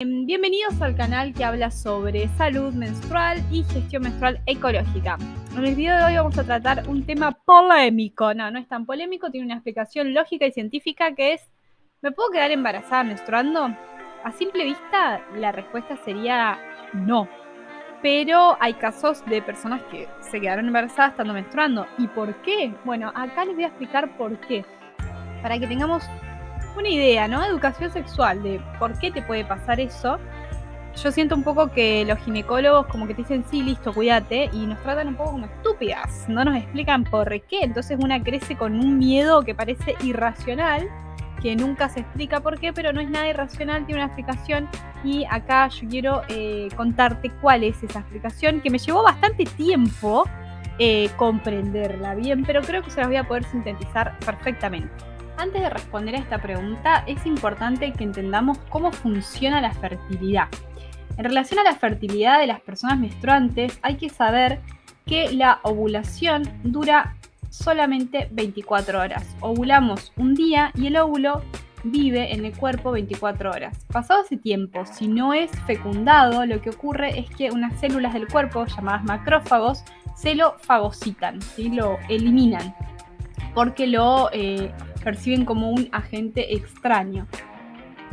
Bienvenidos al canal que habla sobre salud menstrual y gestión menstrual ecológica. En el video de hoy vamos a tratar un tema polémico. No es tan polémico, tiene una explicación lógica y científica que es: ¿me puedo quedar embarazada menstruando? A simple vista, la respuesta sería no. Pero hay casos de personas que se quedaron embarazadas estando menstruando. ¿Y por qué? Bueno, acá les voy a explicar por qué. Para que tengamos una idea, ¿no? Educación sexual, de por qué te puede pasar eso. Yo siento un poco que los ginecólogos como que te dicen, sí, listo, cuídate, y nos tratan un poco como estúpidas, no nos explican por qué. Entonces una crece con un miedo que parece irracional, que nunca se explica por qué, pero no es nada irracional, tiene una explicación. Y acá yo quiero contarte cuál es esa explicación, que me llevó bastante tiempo comprenderla bien, pero creo que se las voy a poder sintetizar perfectamente. Antes de responder a esta pregunta, es importante que entendamos cómo funciona la fertilidad. En relación a la fertilidad de las personas menstruantes, hay que saber que la ovulación dura solamente 24 horas. Ovulamos un día y el óvulo vive en el cuerpo 24 horas. Pasado ese tiempo, si no es fecundado, lo que ocurre es que unas células del cuerpo, llamadas macrófagos, se lo fagocitan, ¿sí? Lo eliminan, porque lo perciben como un agente extraño.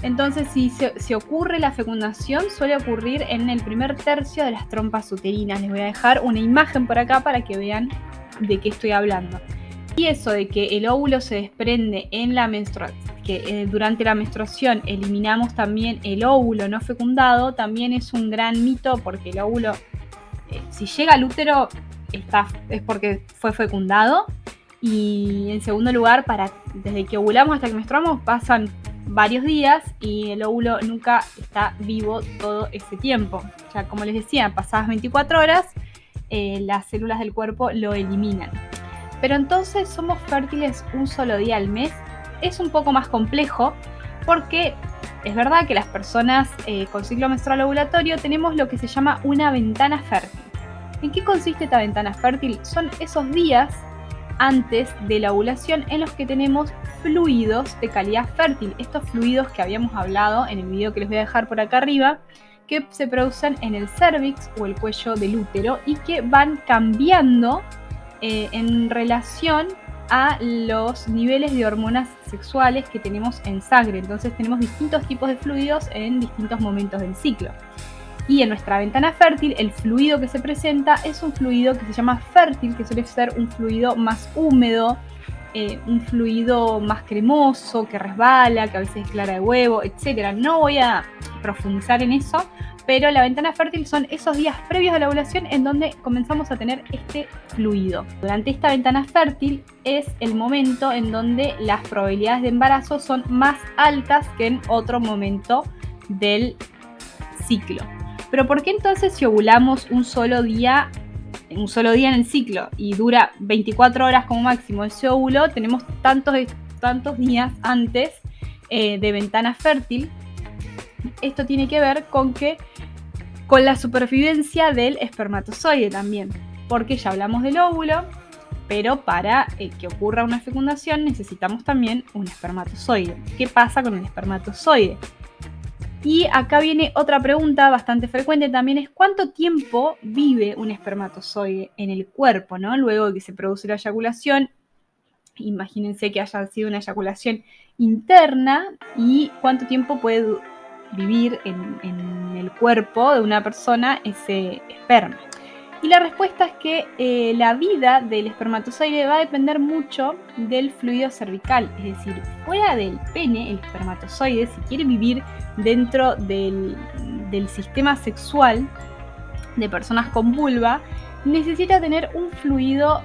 Entonces, si se ocurre la fecundación, suele ocurrir en el primer tercio de las trompas uterinas. Les voy a dejar una imagen por acá para que vean de qué estoy hablando. Y eso de que el óvulo se desprende en la menstruación, que durante la menstruación eliminamos también el óvulo no fecundado, también es un gran mito, porque el óvulo, si llega al útero, es porque fue fecundado. Y en segundo lugar, desde que ovulamos hasta que menstruamos pasan varios días y el óvulo nunca está vivo todo ese tiempo. Ya, como les decía, pasadas 24 horas, las células del cuerpo lo eliminan. Pero entonces, ¿somos fértiles un solo día al mes? Es un poco más complejo, porque es verdad que las personas con ciclo menstrual ovulatorio tenemos lo que se llama una ventana fértil. ¿En qué consiste esta ventana fértil? Son esos días antes de la ovulación en los que tenemos fluidos de calidad fértil. Estos fluidos que habíamos hablado en el video que les voy a dejar por acá arriba, que se producen en el cérvix o el cuello del útero y que van cambiando en relación a los niveles de hormonas sexuales que tenemos en sangre. Entonces tenemos distintos tipos de fluidos en distintos momentos del ciclo. Y en nuestra ventana fértil, el fluido que se presenta es un fluido que se llama fértil, que suele ser un fluido más húmedo, un fluido más cremoso, que resbala, que a veces es clara de huevo, etc. No voy a profundizar en eso, pero la ventana fértil son esos días previos a la ovulación en donde comenzamos a tener este fluido. Durante esta ventana fértil es el momento en donde las probabilidades de embarazo son más altas que en otro momento del ciclo. Pero ¿por qué entonces, si ovulamos un solo día en el ciclo y dura 24 horas como máximo ese óvulo, tenemos tantos días antes de ventana fértil? Esto tiene que ver con la supervivencia del espermatozoide también, porque ya hablamos del óvulo, pero para que ocurra una fecundación necesitamos también un espermatozoide. ¿Qué pasa con el espermatozoide? Y acá viene otra pregunta bastante frecuente también, es ¿cuánto tiempo vive un espermatozoide en el cuerpo, ¿no? Luego de que se produce la eyaculación? Imagínense que haya sido una eyaculación interna y cuánto tiempo puede vivir en el cuerpo de una persona ese esperma. Y la respuesta es que la vida del espermatozoide va a depender mucho del fluido cervical, es decir, fuera del pene, el espermatozoide, si quiere vivir dentro del sistema sexual de personas con vulva, necesita tener un fluido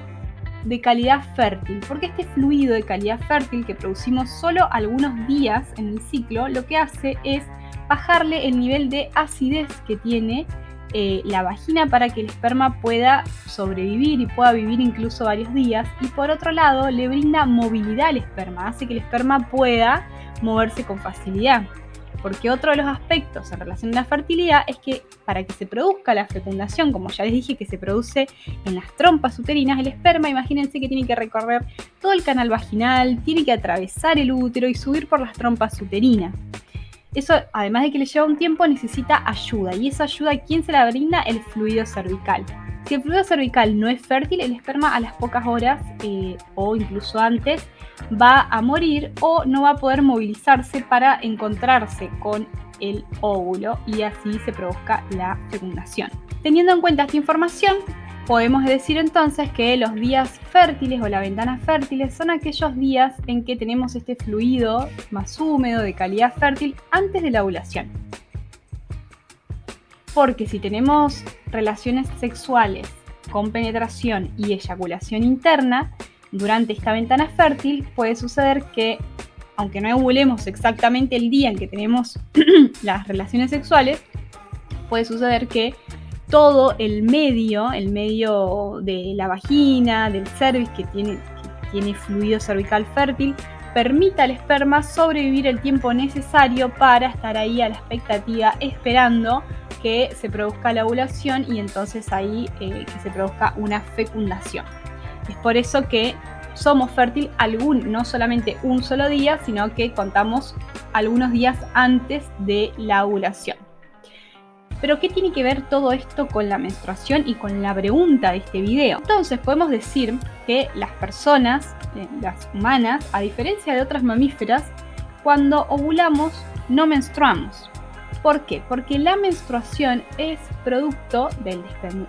de calidad fértil, porque este fluido de calidad fértil que producimos solo algunos días en el ciclo, lo que hace es bajarle el nivel de acidez que tiene la vagina para que el esperma pueda sobrevivir y pueda vivir incluso varios días. Y por otro lado, le brinda movilidad al esperma, hace que el esperma pueda moverse con facilidad. Porque otro de los aspectos en relación a la fertilidad es que para que se produzca la fecundación, como ya les dije que se produce en las trompas uterinas, el esperma, imagínense que tiene que recorrer todo el canal vaginal, tiene que atravesar el útero y subir por las trompas uterinas. Eso, además de que le lleva un tiempo, necesita ayuda. Y esa ayuda, ¿quién se la brinda? El fluido cervical. Si el fluido cervical no es fértil, el esperma a las pocas horas o incluso antes va a morir o no va a poder movilizarse para encontrarse con el óvulo y así se produzca la fecundación. Teniendo en cuenta esta información, podemos decir entonces que los días fértiles o las ventanas fértiles son aquellos días en que tenemos este fluido más húmedo de calidad fértil antes de la ovulación. Porque si tenemos relaciones sexuales con penetración y eyaculación interna durante esta ventana fértil, puede suceder que, aunque no ovulemos exactamente el día en que tenemos las relaciones sexuales, puede suceder que todo el medio de la vagina, del cervix, que tiene fluido cervical fértil, permita al esperma sobrevivir el tiempo necesario para estar ahí a la expectativa, esperando que se produzca la ovulación y entonces ahí que se produzca una fecundación. Es por eso que somos fértil no solamente un solo día, sino que contamos algunos días antes de la ovulación. Pero ¿qué tiene que ver todo esto con la menstruación y con la pregunta de este video? Entonces podemos decir que las personas, las humanas, a diferencia de otras mamíferas, cuando ovulamos no menstruamos. ¿Por qué? Porque la menstruación es producto del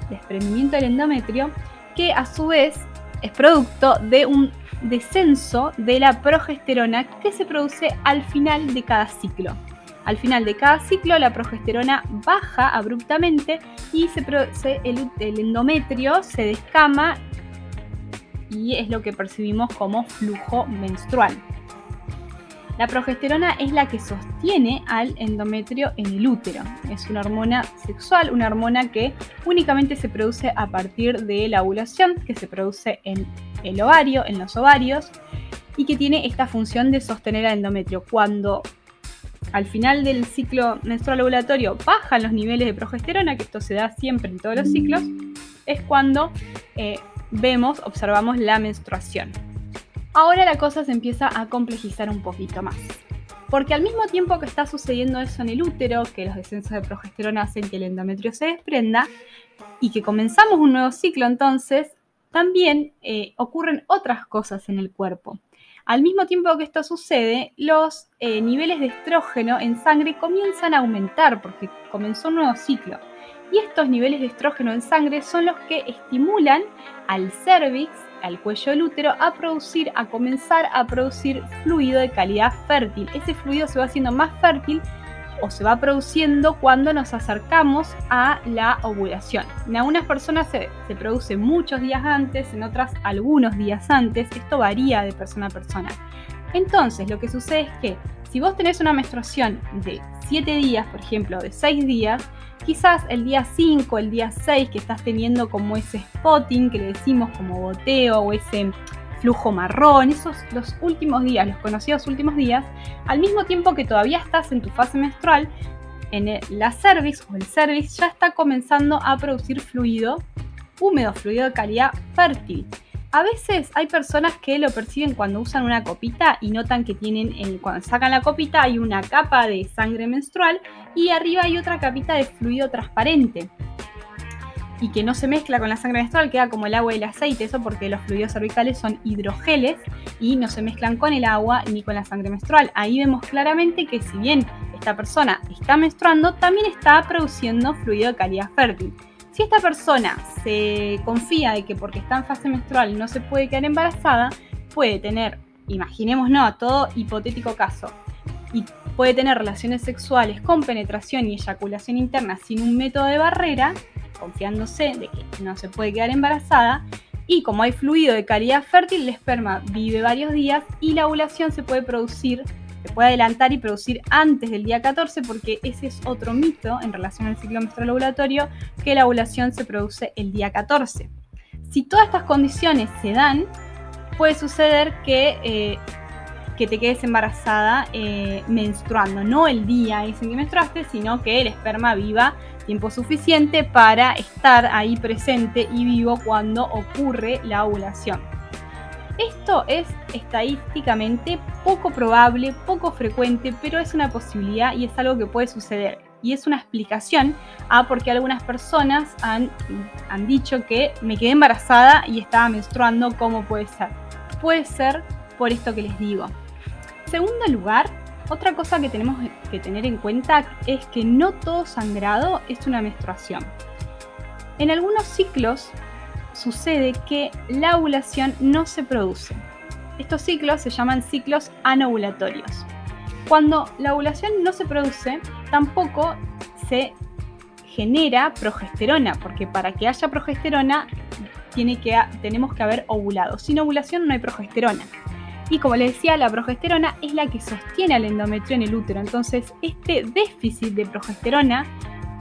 desprendimiento del endometrio, que a su vez es producto de un descenso de la progesterona que se produce al final de cada ciclo. Al final de cada ciclo la progesterona baja abruptamente y el endometrio se descama y es lo que percibimos como flujo menstrual. La progesterona es la que sostiene al endometrio en el útero. Es una hormona sexual, una hormona que únicamente se produce a partir de la ovulación, que se produce en el ovario, en los ovarios, y que tiene esta función de sostener al endometrio. Cuando al final del ciclo menstrual ovulatorio bajan los niveles de progesterona, que esto se da siempre en todos los ciclos, es cuando observamos la menstruación. Ahora la cosa se empieza a complejizar un poquito más, porque al mismo tiempo que está sucediendo eso en el útero, que los descensos de progesterona hacen que el endometrio se desprenda y que comenzamos un nuevo ciclo, entonces también ocurren otras cosas en el cuerpo. Al mismo tiempo que esto sucede, los niveles de estrógeno en sangre comienzan a aumentar porque comenzó un nuevo ciclo. Y estos niveles de estrógeno en sangre son los que estimulan al cervix, al cuello del útero, a comenzar a producir fluido de calidad fértil. Ese fluido se va haciendo más fértil o se va produciendo cuando nos acercamos a la ovulación. En algunas personas se produce muchos días antes, en otras algunos días antes. Esto varía de persona a persona. Entonces, lo que sucede es que si vos tenés una menstruación de 7 días, por ejemplo, de 6 días, quizás el día 5, el día 6, que estás teniendo como ese spotting que le decimos como goteo o ese flujo marrón, los últimos días, los conocidos últimos días, al mismo tiempo que todavía estás en tu fase menstrual, la cervix o el cervix ya está comenzando a producir fluido húmedo, fluido de calidad fértil. A veces hay personas que lo perciben cuando usan una copita y notan que cuando sacan la copita hay una capa de sangre menstrual y arriba hay otra capita de fluido transparente y que no se mezcla con la sangre menstrual, queda como el agua y el aceite. Eso porque los fluidos cervicales son hidrogeles y no se mezclan con el agua ni con la sangre menstrual. Ahí vemos claramente que si bien esta persona está menstruando, también está produciendo fluido de calidad fértil. Si esta persona se confía de que porque está en fase menstrual no se puede quedar embarazada, puede tener, imaginémonos, todo hipotético caso, y puede tener relaciones sexuales con penetración y eyaculación interna sin un método de barrera, confiándose de que no se puede quedar embarazada, y como hay fluido de calidad fértil, el esperma vive varios días y la ovulación se puede adelantar y producir antes del día 14, porque ese es otro mito en relación al ciclo menstrual ovulatorio, que la ovulación se produce el día 14. Si todas estas condiciones se dan, puede suceder que te quedes embarazada menstruando, no el día en que menstruaste, sino que el esperma viva tiempo suficiente para estar ahí presente y vivo cuando ocurre la ovulación. Esto es estadísticamente poco probable, poco frecuente, pero es una posibilidad y es algo que puede suceder. Y es una explicación a por qué algunas personas han dicho que me quedé embarazada y estaba menstruando. ¿Cómo puede ser? Puede ser por esto que les digo. En segundo lugar, otra cosa que tenemos que tener en cuenta es que no todo sangrado es una menstruación. En algunos ciclos sucede que la ovulación no se produce. Estos ciclos se llaman ciclos anovulatorios. Cuando la ovulación no se produce, tampoco se genera progesterona, porque para que haya progesterona tenemos que haber ovulado. Sin ovulación no hay progesterona. Y como les decía, la progesterona es la que sostiene al endometrio en el útero. Entonces, este déficit de progesterona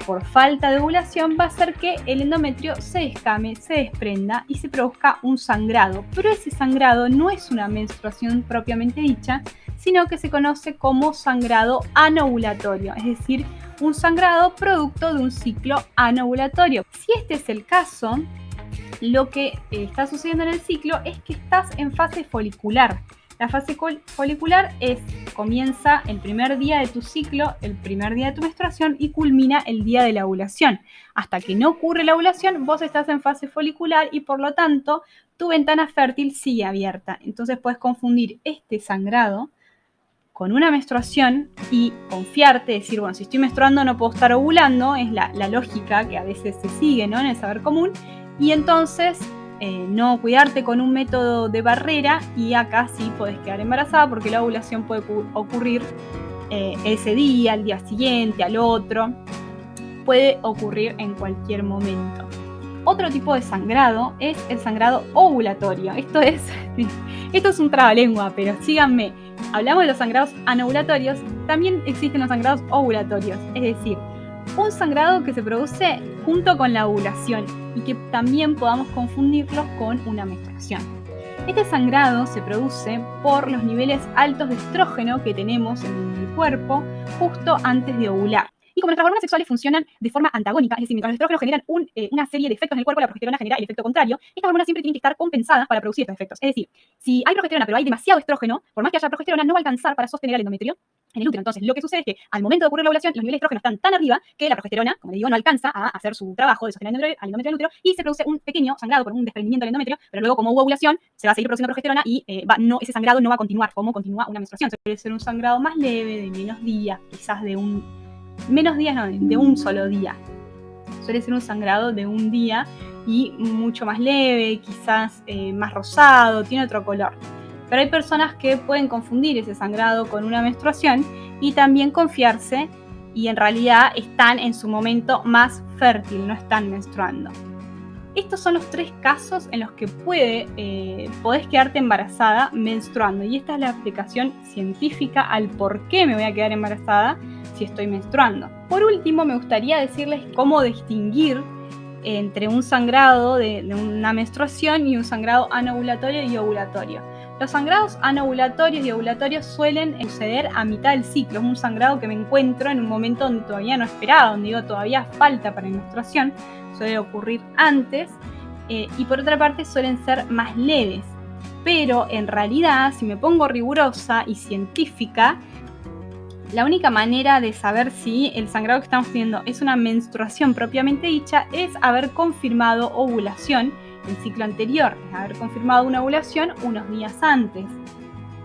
por falta de ovulación va a hacer que el endometrio se descame, se desprenda y se produzca un sangrado. Pero ese sangrado no es una menstruación propiamente dicha, sino que se conoce como sangrado anovulatorio, es decir, un sangrado producto de un ciclo anovulatorio. Si este es el caso, lo que está sucediendo en el ciclo es que estás en fase folicular. La fase folicular comienza el primer día de tu ciclo, el primer día de tu menstruación y culmina el día de la ovulación. Hasta que no ocurre la ovulación, vos estás en fase folicular y por lo tanto tu ventana fértil sigue abierta. Entonces puedes confundir este sangrado con una menstruación y confiarte, decir, bueno, si estoy menstruando no puedo estar ovulando, es la lógica que a veces se sigue, ¿no?, en el saber común, y entonces no cuidarte con un método de barrera y acá sí podés quedar embarazada porque la ovulación puede ocurrir ese día, al día siguiente, al otro, puede ocurrir en cualquier momento. Otro tipo de sangrado es el sangrado ovulatorio. Esto es un trabalengua, pero síganme. Hablamos de los sangrados anovulatorios, también existen los sangrados ovulatorios, es decir, un sangrado que se produce junto con la ovulación y que también podamos confundirlos con una menstruación. Este sangrado se produce por los niveles altos de estrógeno que tenemos en el cuerpo justo antes de ovular. Y como nuestras hormonas sexuales funcionan de forma antagónica, es decir, mientras los estrógenos generan una serie de efectos en el cuerpo, la progesterona genera el efecto contrario, estas hormonas siempre tienen que estar compensadas para producir estos efectos. Es decir, si hay progesterona pero hay demasiado estrógeno, por más que haya progesterona, no va a alcanzar para sostener al endometrio en el útero. Entonces, lo que sucede es que al momento de ocurrir la ovulación, los niveles de estrógeno están tan arriba que la progesterona, como les digo, no alcanza a hacer su trabajo de sostener al endometrio del útero y se produce un pequeño sangrado por un desprendimiento del endometrio, pero luego, como hubo ovulación, se va a seguir produciendo progesterona y ese sangrado no va a continuar como continúa una menstruación. Suele ser un sangrado más leve, de menos días, quizás de un solo día. Suele ser un sangrado de un día y mucho más leve, quizás más rosado, tiene otro color. Pero hay personas que pueden confundir ese sangrado con una menstruación y también confiarse y en realidad están en su momento más fértil, no están menstruando. Estos son los 3 casos en los que podés quedarte embarazada menstruando y esta es la explicación científica al por qué me voy a quedar embarazada si estoy menstruando. Por último, me gustaría decirles cómo distinguir entre un sangrado de una menstruación y un sangrado anovulatorio y ovulatorio. Los sangrados anovulatorios y ovulatorios suelen suceder a mitad del ciclo. Es un sangrado que me encuentro en un momento donde todavía no esperaba, donde digo todavía falta para mi menstruación. Suele ocurrir antes y por otra parte suelen ser más leves. Pero en realidad, si me pongo rigurosa y científica, la única manera de saber si el sangrado que estamos teniendo es una menstruación propiamente dicha es haber confirmado ovulación el ciclo anterior, es haber confirmado una ovulación unos días antes.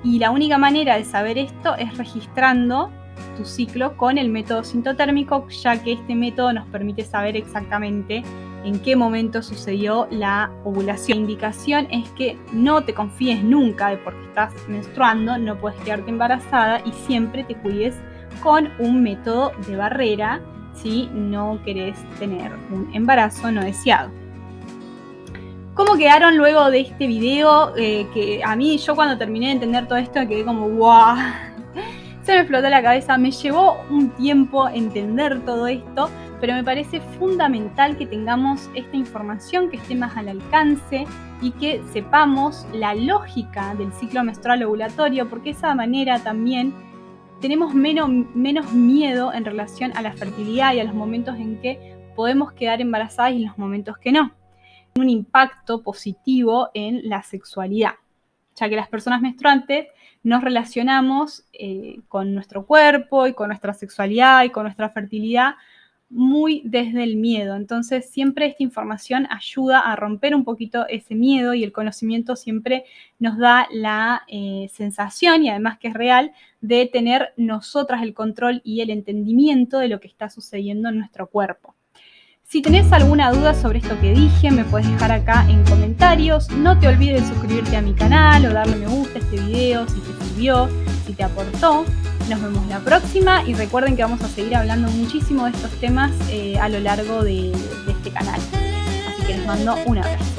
Y la única manera de saber esto es registrando tu ciclo con el método sintotérmico, ya que este método nos permite saber exactamente en qué momento sucedió la ovulación. La indicación es que no te confíes nunca de porque estás menstruando, no puedes quedarte embarazada y siempre te cuides con un método de barrera si no querés tener un embarazo no deseado. ¿Cómo quedaron luego de este video? Que a mí, yo cuando terminé de entender todo esto, quedé como ¡guau! Se me explotó la cabeza. Me llevó un tiempo entender todo esto, pero me parece fundamental que tengamos esta información, que esté más al alcance y que sepamos la lógica del ciclo menstrual ovulatorio, porque de esa manera también tenemos menos miedo en relación a la fertilidad y a los momentos en que podemos quedar embarazadas y los momentos que no. Un impacto positivo en la sexualidad. ya que las personas menstruantes nos relacionamos con nuestro cuerpo y con nuestra sexualidad y con nuestra fertilidad muy desde el miedo. Entonces siempre esta información ayuda a romper un poquito ese miedo, y el conocimiento siempre nos da la sensación, y además que es real, de tener nosotras el control y el entendimiento de lo que está sucediendo en nuestro cuerpo. Si tenés alguna duda sobre esto que dije, me puedes dejar acá en comentarios. No te olvides de suscribirte a mi canal o darle me gusta a este video si te sirvió, si te aportó. Nos vemos la próxima, y recuerden que vamos a seguir hablando muchísimo de estos temas a lo largo de este canal. Así que les mando un abrazo.